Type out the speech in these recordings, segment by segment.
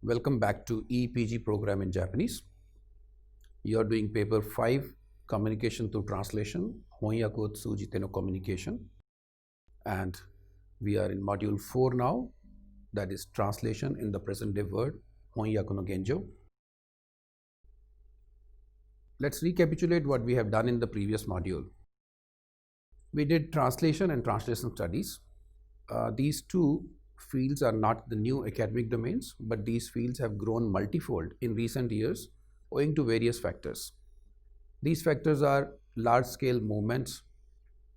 Welcome back to EPG program in Japanese. You are doing paper 5, Communication through Translation, Honyaku Tsujite no Communication. And we are in module 4 now, that is translation in the present day word, Honyaku no Genjo. Let's recapitulate what we have done in the previous module. We did translation and translation studies. These two fields are not the new academic domains, but these fields have grown multifold in recent years owing to various factors. These factors are large-scale movements,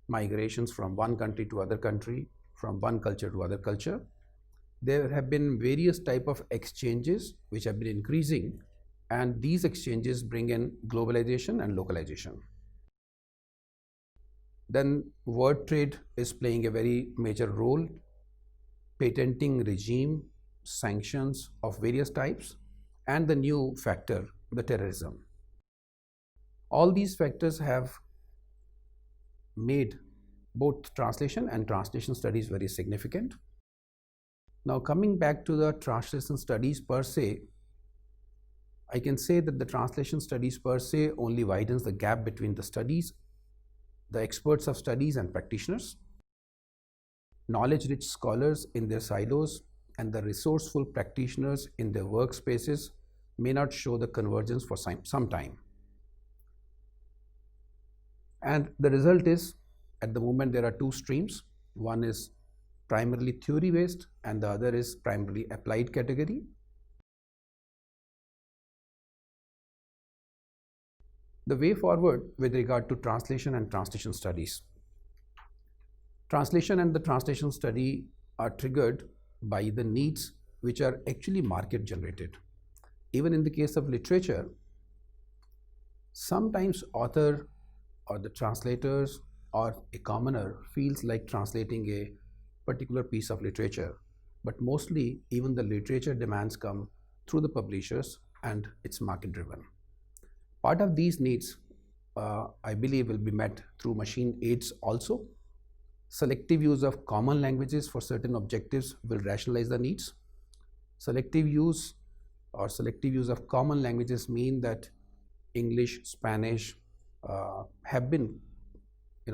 migrations from one country to other country, from one culture to other culture. There have been various type of exchanges which have been increasing, and these exchanges bring in globalization and localization. Then word trade is playing a very major role, patenting regime, sanctions of various types, and the new factor, the terrorism. All these factors have made both translation and translation studies very significant. Now coming back to the translation studies per se, I can say that the translation studies per se only widens the gap between the studies, the experts of studies and practitioners, knowledge-rich scholars in their silos, and the resourceful practitioners in their workspaces may not show the convergence for some time. And the result is, at the moment, there are two streams. One is primarily theory-based and the other is primarily applied category. The way forward with regard to translation and translation studies. Translation and the translation study are triggered by the needs which are actually market generated. Even in the case of literature, sometimes author or the translators or a commoner feels like translating a particular piece of literature, but mostly even the literature demands come through the publishers and it's market driven. Part of these needs, I believe, will be met through machine aids also. Selective use of common languages for certain objectives will rationalize the needs. Selective use of common languages mean that English, Spanish have been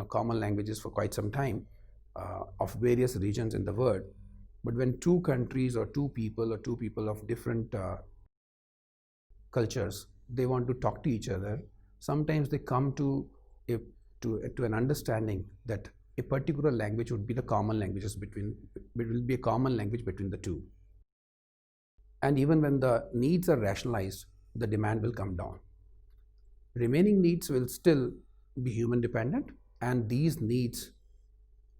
common languages for quite some time of various regions in the world. But when two countries or two people of different cultures, they want to talk to each other, sometimes they come to an understanding that a particular language would be the common languages will be a common language between the two. And even when the needs are rationalized, the demand will come down. Remaining needs will still be human dependent, and these needs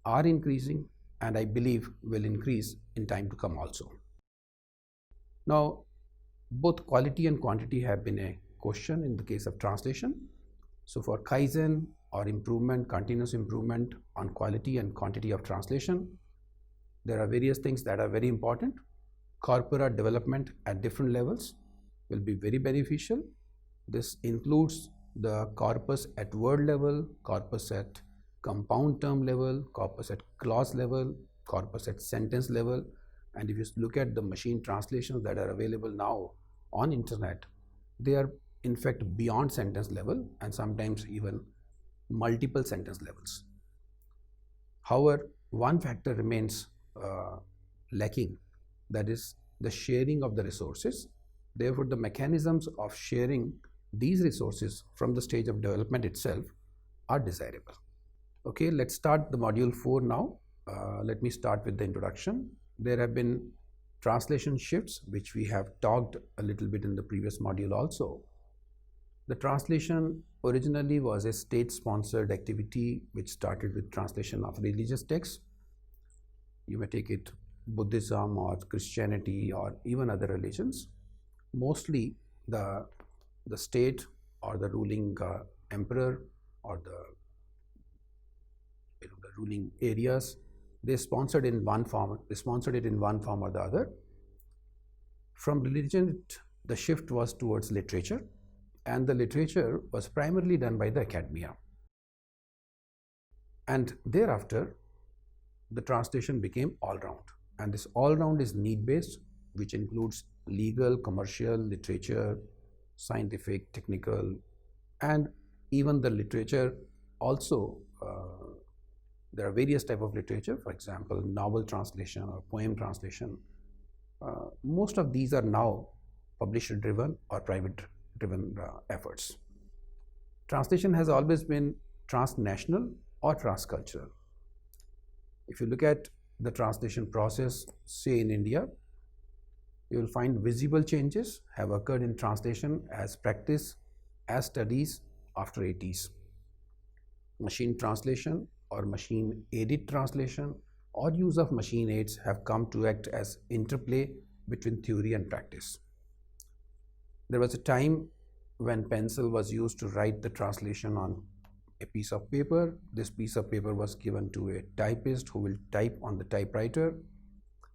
are increasing and I believe will increase in time to come also. Now, both quality and quantity have been a question in the case of translation. So for Kaizen or improvement, continuous improvement on quality and quantity of translation, there are various things that are very important. Corpora development at different levels will be very beneficial. This includes the corpus at word level, corpus at compound term level, corpus at clause level, corpus at sentence level. And if you look at the machine translations that are available now on internet, they are in fact beyond sentence level and sometimes even multiple sentence levels. However, one factor remains lacking, that is the sharing of the resources. Therefore, the mechanisms of sharing these resources from the stage of development itself are desirable. Okay, let's start the module 4 now. Let me start with the introduction. There have been translation shifts, which we have talked a little bit in the previous module also. The translation originally was a state-sponsored activity which started with translation of religious texts. You may take it Buddhism or Christianity or even other religions. Mostly the state or the ruling emperor or the ruling areas, they sponsored it in one form or the other. From religion, the shift was towards literature, and the literature was primarily done by the academia. And thereafter, the translation became all-round, and this all-round is need-based, which includes legal, commercial, literature, scientific, technical, and even the literature also. There are various types of literature, for example, novel translation or poem translation. Most of these are now publisher-driven or private-driven efforts. Translation has always been transnational or transcultural. If you look at the translation process, say in India, you will find visible changes have occurred in translation as practice, as studies after 80s. Machine translation or machine aided translation or use of machine aids have come to act as interplay between theory and practice. There was a time when pencil was used to write the translation on a piece of paper. This piece of paper was given to a typist who will type on the typewriter.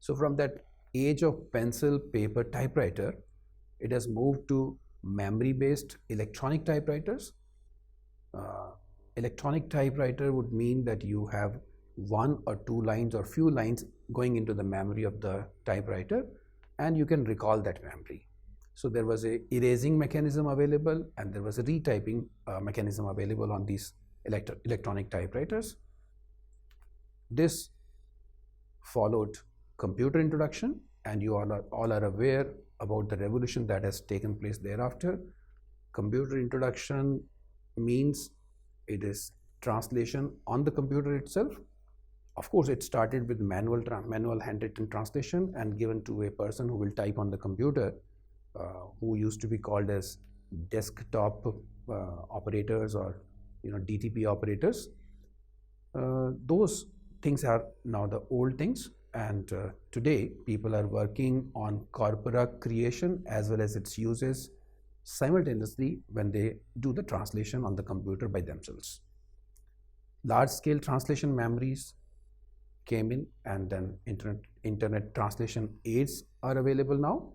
So from that age of pencil, paper, typewriter, it has moved to memory-based electronic typewriters. Electronic typewriter would mean that you have one or two lines or few lines going into the memory of the typewriter, and you can recall that memory. So there was a erasing mechanism available, and there was a retyping mechanism available on these electronic typewriters. This followed computer introduction, and you all are aware about the revolution that has taken place thereafter. Computer introduction means it is translation on the computer itself. Of course, it started with manual handwritten translation and given to a person who will type on the computer, who used to be called as desktop operators or DTP operators. Those things are now the old things, and today people are working on corpora creation as well as its uses simultaneously when they do the translation on the computer by themselves. Large-scale translation memories came in, and then internet translation aids are available now.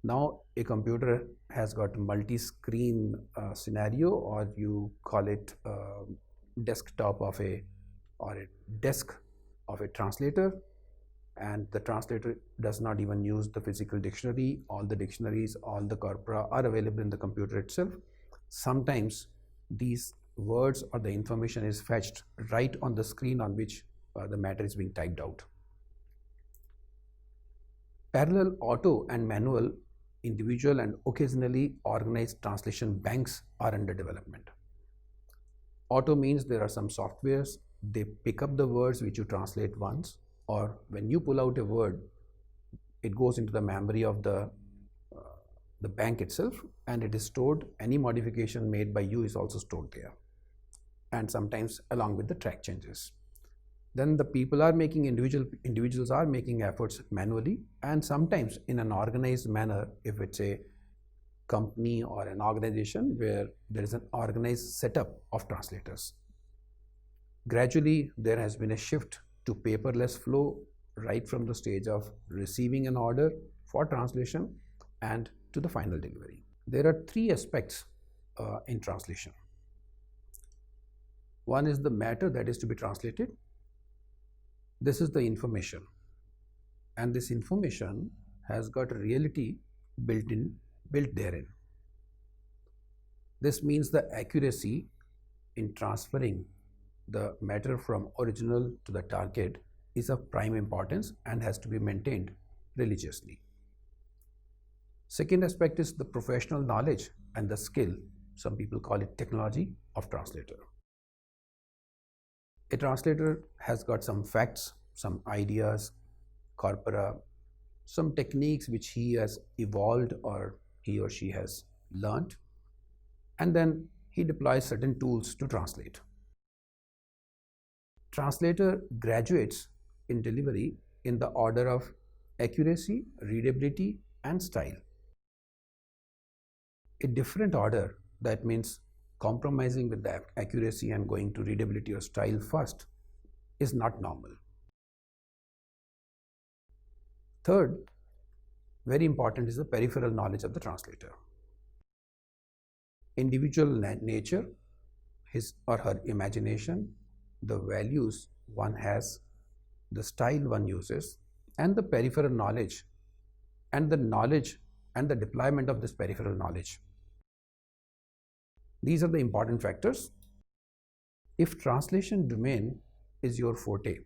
Now a computer has got multi-screen scenario, or you call it desktop of a desk of a translator, and the translator does not even use the physical dictionary. All the dictionaries, all the corpora are available in the computer itself. Sometimes these words or the information is fetched right on the screen on which the matter is being typed out. Parallel auto and manual, individual and occasionally organized translation banks are under development. Auto means there are some softwares, they pick up the words which you translate once, or when you pull out a word, it goes into the memory of the bank itself, and it is stored. Any modification made by you is also stored there, and sometimes along with the track changes. Then the people are making individuals are making efforts manually, and sometimes in an organized manner if it's a company or an organization where there is an organized setup of translators. Gradually there has been a shift to paperless flow right from the stage of receiving an order for translation and to the final delivery. There are three aspects in translation. One is the matter that is to be translated. This is the information, and this information has got a reality built therein. This means the accuracy in transferring the matter from original to the target is of prime importance and has to be maintained religiously. Second aspect is the professional knowledge and the skill, some people call it technology, of translator. A translator has got some facts, some ideas, corpora, some techniques which he has evolved or he or she has learnt, and then he deploys certain tools to translate. Translator graduates in delivery in the order of accuracy, readability, and style. A different order, that means compromising with the accuracy and going to readability or style first, is not normal. Third, very important, is the peripheral knowledge of the translator. Individual nature, his or her imagination, the values one has, the style one uses, and the peripheral knowledge and the knowledge and the deployment of this peripheral knowledge. These are the important factors. If translation domain is your forte,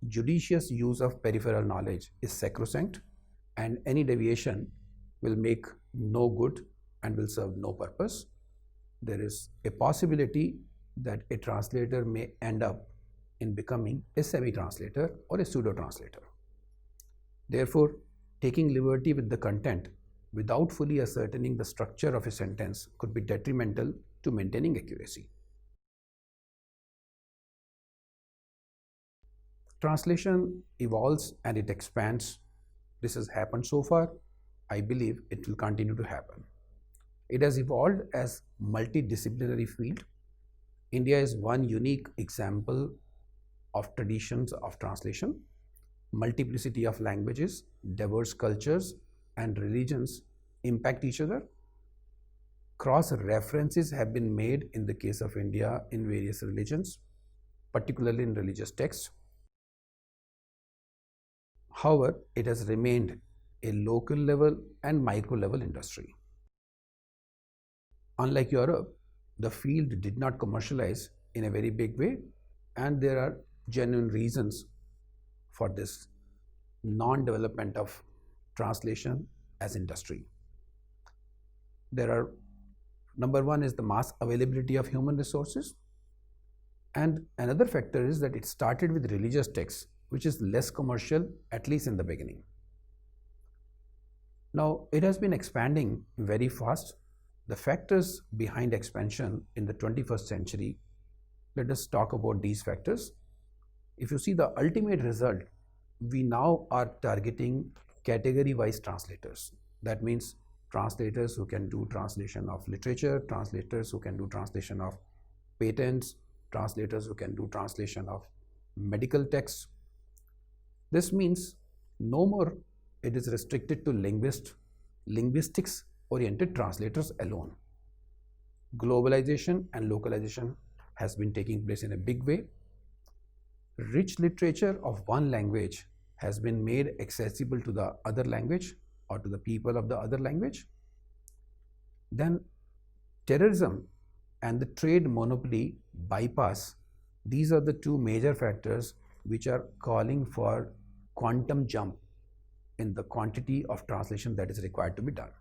judicious use of peripheral knowledge is sacrosanct, and any deviation will make no good and will serve no purpose. There is a possibility that a translator may end up in becoming a semi-translator or a pseudo-translator. Therefore, taking liberty with the content without fully ascertaining the structure of a sentence could be detrimental to maintaining accuracy. Translation evolves and it expands. This has happened so far. I believe it will continue to happen. It has evolved as multidisciplinary field. India is one unique example of traditions of translation. Multiplicity of languages, diverse cultures and religions impact each other. Cross references have been made in the case of India in various religions, particularly in religious texts. However, it has remained a local level and micro level industry. Unlike Europe, the field did not commercialize in a very big way, and there are genuine reasons for this non-development of translation as industry. There are, number one is the mass availability of human resources, and another factor is that it started with religious texts, which is less commercial, at least in the beginning. Now, it has been expanding very fast. The factors behind expansion in the 21st century, let us talk about these factors. If you see the ultimate result, we now are targeting category-wise translators. That means translators who can do translation of literature, translators who can do translation of patents, translators who can do translation of medical texts. This means no more it is restricted to linguistics oriented translators alone. Globalization and localization has been taking place in a big way. Rich literature of one language has been made accessible to the other language or to the people of the other language. Then terrorism and the trade monopoly bypass, these are the two major factors which are calling for quantum jump in the quantity of translation that is required to be done.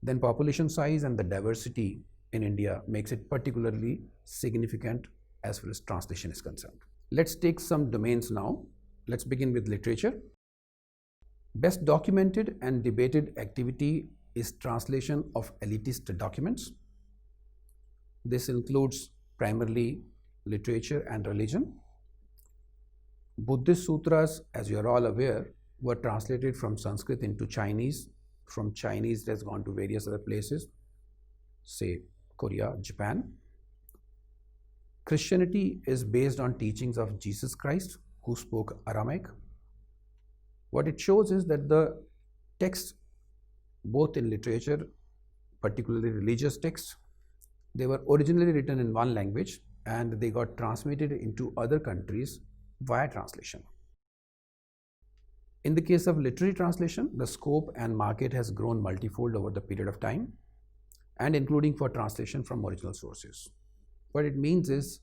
Then population size and the diversity in India makes it particularly significant as far as translation is concerned. Let's take some domains now. Let's begin with literature. Best documented and debated activity is translation of elitist documents. This includes primarily literature and religion. Buddhist sutras, as you are all aware, were translated from Sanskrit into Chinese. From Chinese, it has gone to various other places, say Korea, Japan. Christianity is based on teachings of Jesus Christ, who spoke Aramaic. What it shows is that the texts, both in literature, particularly religious texts, they were originally written in one language and they got transmitted into other countries via translation. In the case of literary translation, the scope and market has grown multifold over the period of time, and including for translation from original sources. What it means is,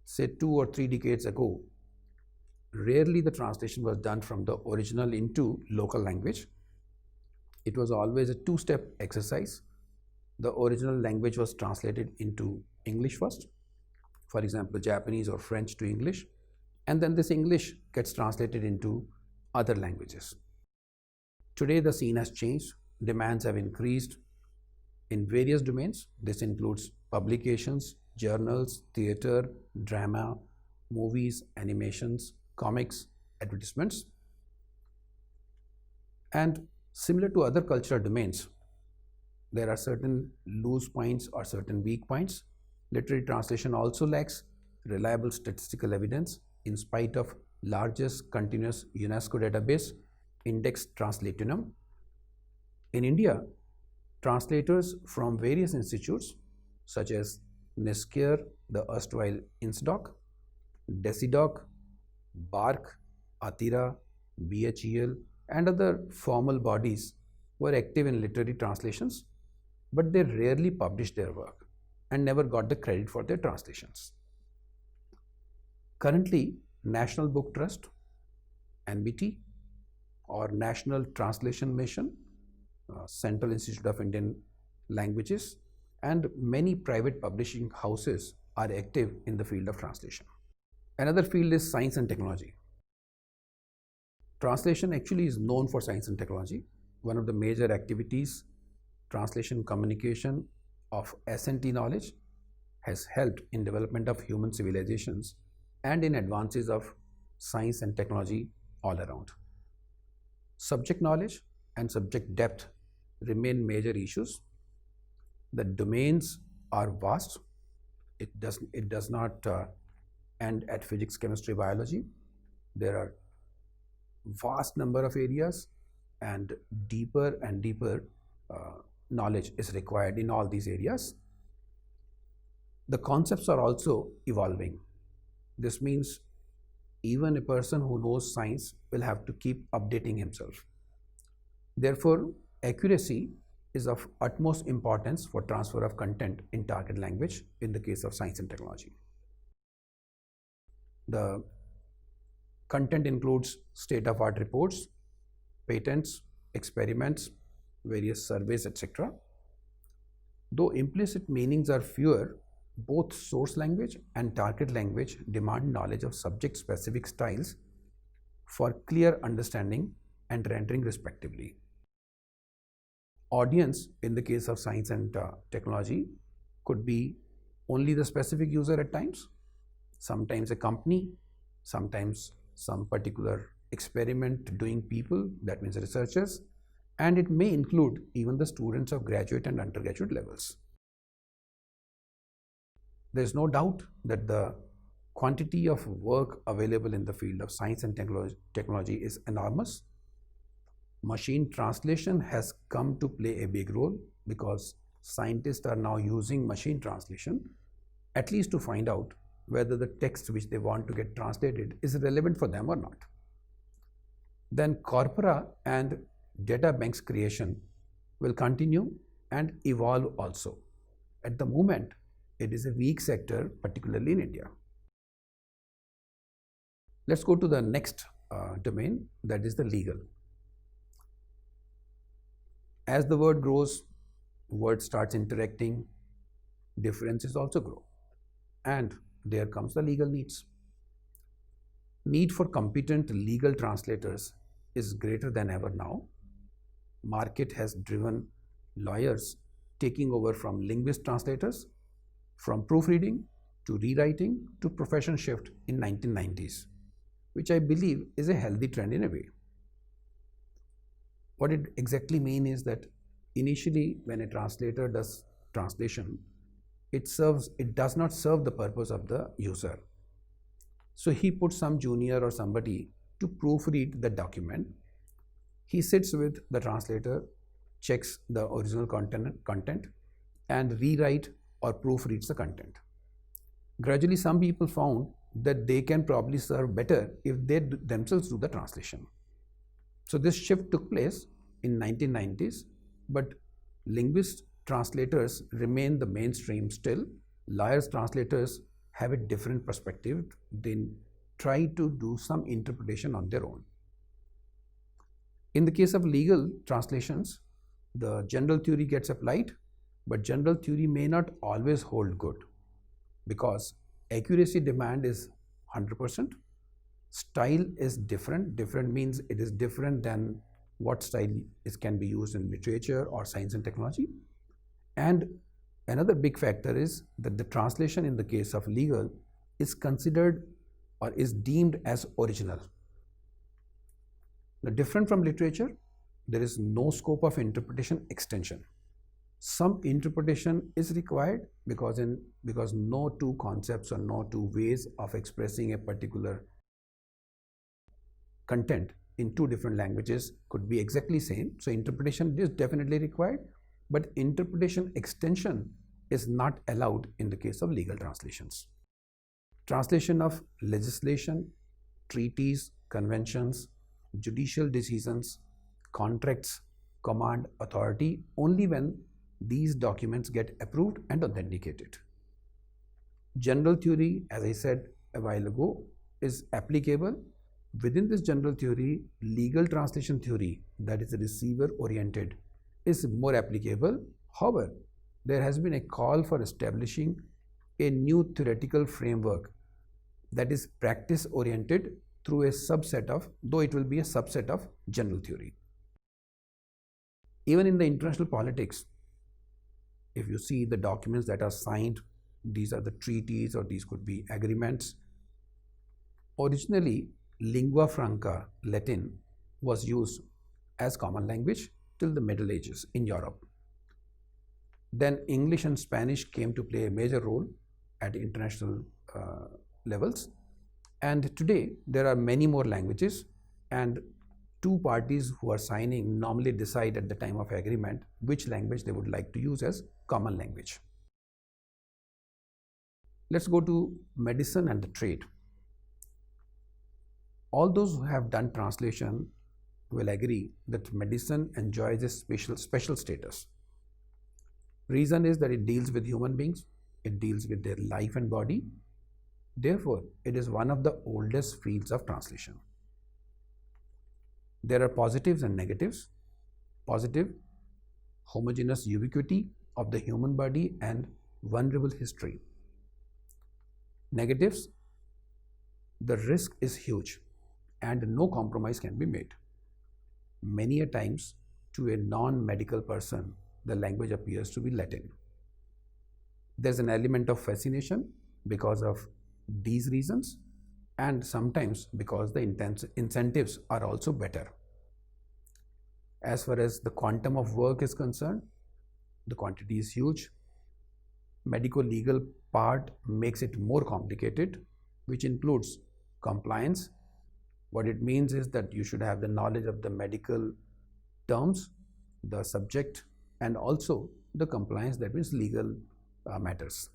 say 2 or 3 decades ago, rarely the translation was done from the original into local language. It was always a 2-step exercise. The original language was translated into English first, for example, Japanese or French to English, and then this English gets translated into other languages. Today the scene has changed. Demands have increased in various domains. This includes publications, journals, theater, drama, movies, animations, comics, advertisements. And similar to other cultural domains, there are certain loose points or certain weak points. Literary translation also lacks reliable statistical evidence in spite of largest continuous UNESCO database, Index Translationum. In India, translators from various institutes such as NISCARE, the erstwhile INSDOC, DECIDOC, BARC, ATIRA, BHEL, and other formal bodies were active in literary translations, but they rarely published their work and never got the credit for their translations. Currently, National Book Trust, NBT, or National Translation Mission, Central Institute of Indian Languages, and many private publishing houses are active in the field of translation. Another field is science and technology. Translation actually is known for science and technology. One of the major activities, translation communication of S&T knowledge, has helped in development of human civilizations and in advances of science and technology all around. Subject knowledge and subject depth remain major issues. The domains are vast. It does not end at physics, chemistry, biology. There are vast number of areas, and deeper knowledge is required in all these areas. The concepts are also evolving. This means even a person who knows science will have to keep updating himself. Therefore, accuracy is of utmost importance for transfer of content in target language in the case of science and technology. The content includes state-of-art reports, patents, experiments, various surveys, etc. Though implicit meanings are fewer, both source language and target language demand knowledge of subject-specific styles for clear understanding and rendering respectively. Audience in the case of science and technology could be only the specific user at times, sometimes a company, sometimes some particular experiment doing people, that means researchers, and it may include even the students of graduate and undergraduate levels. There is no doubt that the quantity of work available in the field of science and technology is enormous. Machine translation has come to play a big role because scientists are now using machine translation at least to find out whether the text which they want to get translated is relevant for them or not. Then corpora and data banks creation will continue and evolve also. At the moment, it is a weak sector, particularly in India. Let's go to the next domain, that is the legal. As the word grows, word starts interacting, differences also grow, and there comes the legal needs. Need for competent legal translators is greater than ever now. Market has driven lawyers taking over from linguist translators, from proofreading to rewriting to profession shift in 1990s, which I believe is a healthy trend in a way. What it exactly means is that initially when a translator does translation, it does not serve the purpose of the user. So he puts some junior or somebody to proofread the document. He sits with the translator, checks the original content and rewrite or proofreads the content. Gradually, some people found that they can probably serve better if they themselves do the translation. So this shift took place in 1990s, but linguist translators remain the mainstream still. Lawyers translators have a different perspective. They try to do some interpretation on their own. In the case of legal translations, the general theory gets applied, but general theory may not always hold good because accuracy demand is 100%. Style is different. Different means it is different than what style can be used in literature or science and technology. And another big factor is that the translation in the case of legal is considered or is deemed as original. Now, different from literature, there is no scope of interpretation extension. Some interpretation is required because no two concepts or no two ways of expressing a particular content in two different languages could be exactly same. So interpretation is definitely required, but interpretation extension is not allowed in the case of legal translations. Translation of legislation, treaties, conventions, judicial decisions, contracts, command authority only when these documents get approved and authenticated. General theory, as I said a while ago, is applicable. Within this general theory, legal translation theory, that is receiver oriented, is more applicable. However, there has been a call for establishing a new theoretical framework that is practice oriented through a subset of, though it will be a subset of general theory. Even in the international politics, if you see the documents that are signed, these are the treaties or these could be agreements. Originally, lingua franca, Latin, was used as common language till the Middle Ages in Europe. Then English and Spanish came to play a major role at international levels. And today, there are many more languages, and two parties who are signing normally decide at the time of agreement which language they would like to use as common language. Let's go to medicine and the trade. All those who have done translation will agree that medicine enjoys a special status. Reason is that it deals with human beings, it deals with their life and body. Therefore, it is one of the oldest fields of translation. There are positives and negatives. Positive, homogeneous ubiquity of the human body and vulnerable history. Negatives, the risk is huge and no compromise can be made. Many a times, to a non-medical person, the language appears to be Latin. There's an element of fascination because of these reasons, and sometimes because the incentives are also better. As far as the quantum of work is concerned, the quantity is huge. Medico-legal part makes it more complicated, which includes compliance. What it means is that you should have the knowledge of the medical terms, the subject, and also the compliance, that means legal matters.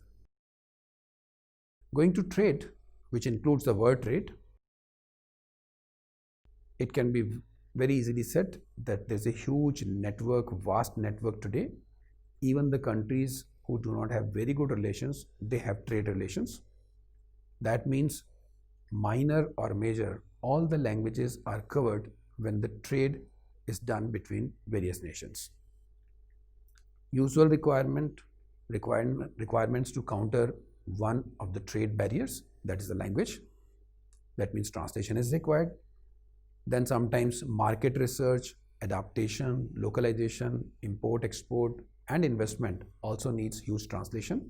Going to trade, which includes the word trade, it can be very easily said that there's a huge network, vast network today. Even the countries who do not have very good relations, they have trade relations. That means minor or major, all the languages are covered when the trade is done between various nations. Usual requirements to counter one of the trade barriers, that is the language. That means translation is required. Then sometimes market research, adaptation, localization, import, export, and investment also needs huge translation.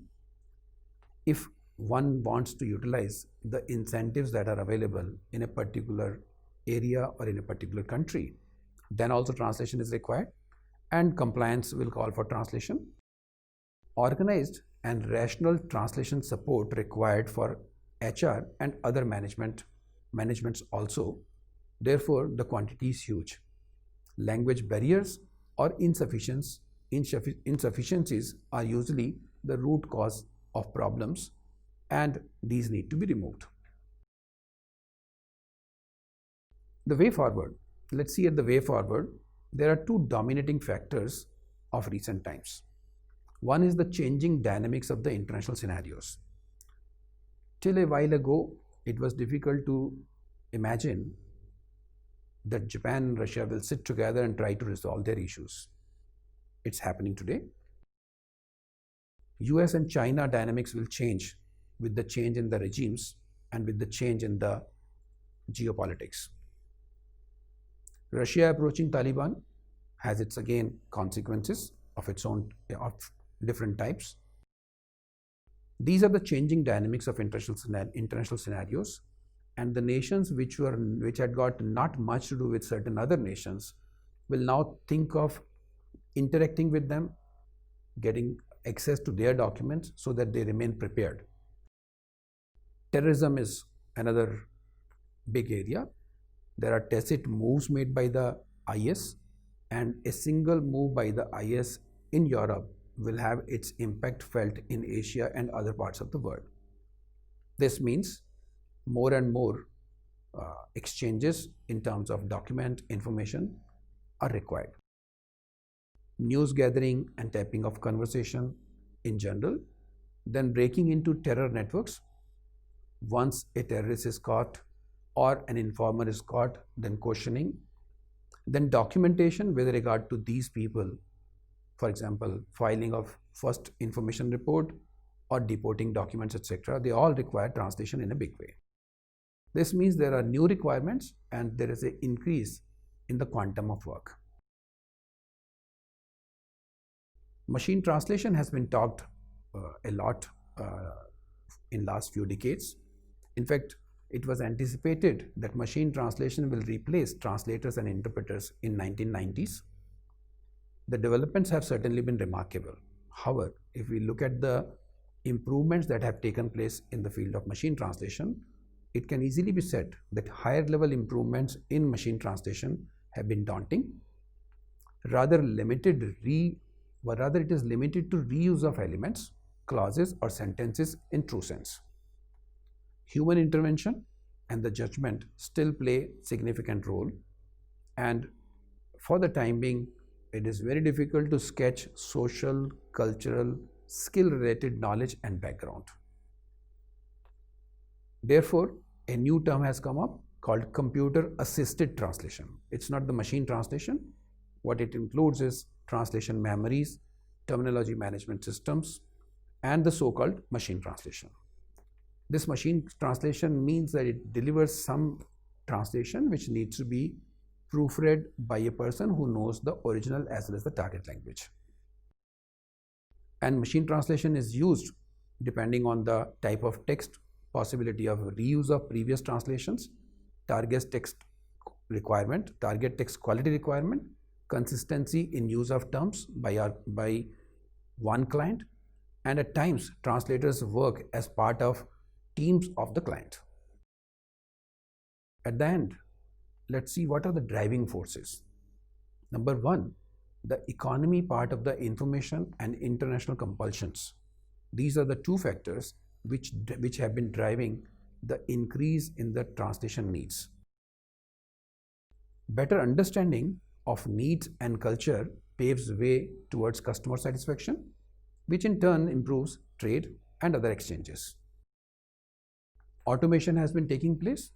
If one wants to utilize the incentives that are available in a particular area or in a particular country, then also translation is required, and compliance will call for translation. Organized and rational translation support required for HR and other managements also. Therefore, the quantity is huge. Language barriers or insufficiencies are usually the root cause of problems, and these need to be removed. The way forward. Let's see at the way forward. There are two dominating factors of recent times. One is the changing dynamics of the international scenarios. Till a while ago, it was difficult to imagine that Japan and Russia will sit together and try to resolve their issues. It's happening today. US and China dynamics will change with the change in the regimes and with the change in the geopolitics. Russia approaching Taliban has its again consequences of its own, of different types. These are the changing dynamics of international scenarios, and the nations which had got not much to do with certain other nations will now think of interacting with them, getting access to their documents so that they remain prepared. Terrorism is another big area. There are tacit moves made by the IS, and a single move by the IS in Europe will have its impact felt in Asia and other parts of the world. This means more and more exchanges in terms of document information are required. News gathering and typing of conversation in general, then breaking into terror networks. Once a terrorist is caught or an informer is caught, then questioning, then documentation with regard to these people, for example, filing of first information report or deporting documents, etc. They all require translation in a big way. This means there are new requirements and there is an increase in the quantum of work. Machine translation has been talked a lot in last few decades. In fact, it was anticipated that machine translation will replace translators and interpreters in 1990s. The developments have certainly been remarkable. However, if we look at the improvements that have taken place in the field of machine translation, it can easily be said that higher level improvements in machine translation have been daunting. Rather, it is limited to reuse of elements, clauses or sentences in true sense. Human intervention and the judgment still play significant role, and for the time being, it is very difficult to sketch social, cultural, skill-related knowledge and background. Therefore, a new term has come up called computer-assisted translation. It's not the machine translation. What it includes is translation memories, terminology management systems, and the so-called machine translation. This machine translation means that it delivers some translation which needs to be proofread by a person who knows the original as well as the target language. And machine translation is used depending on the type of text, possibility of reuse of previous translations, target text requirement, target text quality requirement, consistency in use of terms by one client, and at times translators work as part of teams of the client. At the end, let's see what are the driving forces. Number one, the economy part of the information and international compulsions. These are the two factors which have been driving the increase in the translation needs. Better understanding of needs and culture paves way towards customer satisfaction, which in turn improves trade and other exchanges. Automation has been taking place,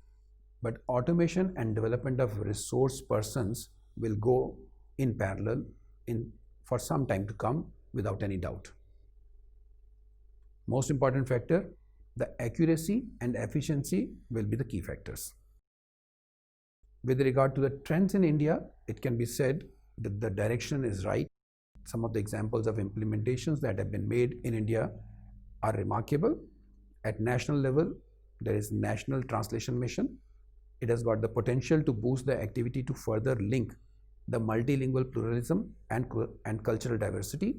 but automation and development of resource persons will go in parallel for some time to come without any doubt. Most important factor, the accuracy and efficiency will be the key factors. With regard to the trends in India, it can be said that the direction is right. Some of the examples of implementations that have been made in India are remarkable. At national level, there is National Translation Mission. It has got the potential to boost the activity to further link the multilingual pluralism and cultural diversity.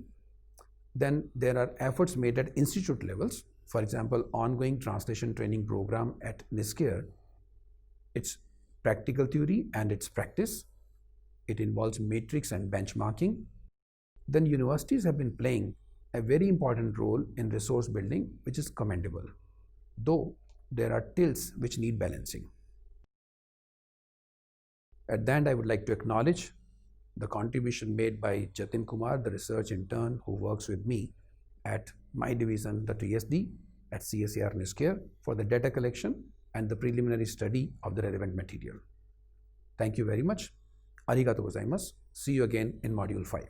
Then there are efforts made at institute levels. For example, ongoing translation training program at NISCARE. It's practical theory and its practice. It involves matrix and benchmarking. Then universities have been playing a very important role in resource building, which is commendable, though there are tilts which need balancing. At the end, I would like to acknowledge the contribution made by Jatin Kumar, the research intern who works with me at my division, the TSD, at CSER NISCARE, for the data collection and the preliminary study of the relevant material. Thank you very much. Arigatou gozaimasu. See you again in Module 5.